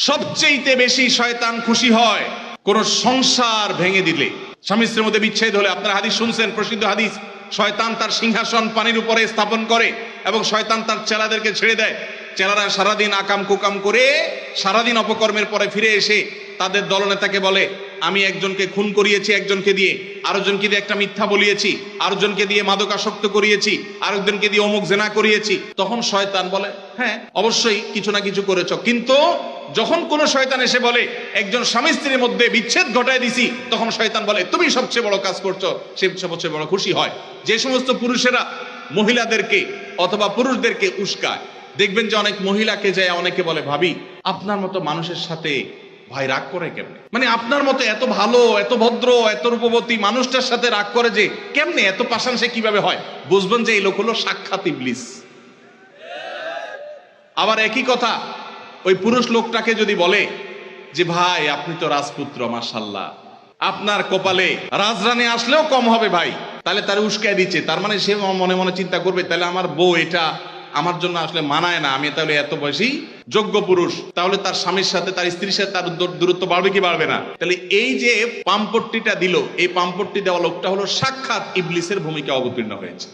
সবচেয়ে বেশি শয়তান খুশি হয় কোন সংসার ভেঙে দিলে। স্বামী স্ত্রীর মধ্যে বিচ্ছেদ হলে, আপনারা হাদিস শুনছেন, প্রসিদ্ধ হাদিস, শয়তান তার সিংহাসন পানির উপরে স্থাপন করে এবং শয়তান তার চেলাদেরকে ছেড়ে দেয়। চেলারা সারাদিন আকাম কুকাম করে সারাদিন অপকর্মের পরে ফিরে এসে তাদের দলনেতাকে বলে, আমি একজনকে খুন করিয়েছি, একজনকে দিয়ে আরেকজনকে দিয়ে একটা মিথ্যা বলিয়েছি, আরেকজনকে দিয়ে মাদকাসক্ত করিয়েছি, আরেকজনকে দিয়ে অমুক জেনা করিয়েছি। তখন শয়তান বলে, হ্যাঁ অবশ্যই কিছু না কিছু করেছ। কিন্তু যখন কোন শয়তান এসে বলে একজন স্বামী স্ত্রীর মধ্যে বিচ্ছেদ ঘটায় দিছি, তখন শয়তান বলে তুমি সবচেয়ে বড় কাজ করছো, সে সবচেয়ে বড় খুশি হয়। যে সমস্ত পুরুষেরা মহিলাদেরকে অথবা পুরুষদেরকে উস্কায়, দেখবেন যে অনেক মহিলাকে যায় অনেকে বলে, ভাবি আপনার মতো মানুষের সাথে ভাই রাগ করে কেমনে, মানে আপনার মতো এত ভালো, এত ভদ্র, এত রূপবতী মানুষটার সাথে রাগ করে যে কেমনে, এত পাষাণ সে কিভাবে হয়? বুঝবেন যে এই লোক হলো সাক্ষাৎ ইবলিস। আবার একই কথা ওই পুরুষ লোকটাকে যদি বলে যে ভাই আপনি তো রাজপুত্র, মাশাআল্লাহ, আপনার কপালে রাজরানী আসলেও কম হবে ভাই, তাহলে তার উস্কায় দিচ্ছে। তার মানে সে মনে মনে চিন্তা করবে, তাহলে আমার বউ এটা আমার জন্য আসলে মানায় না, আমি তাহলে এত বয়সী যোগ্য পুরুষ, তাহলে তার স্বামীর সাথে, তার স্ত্রীর সাথে তার দূরত্ব বাড়বে কি বাড়বে না? তাহলে এই যে পামপট্টিটা দিল, এই পামপট্টি দেওয়া লোকটা হলো সাক্ষাৎ ইবলিসের ভূমিকা অবতীর্ণ হয়েছে।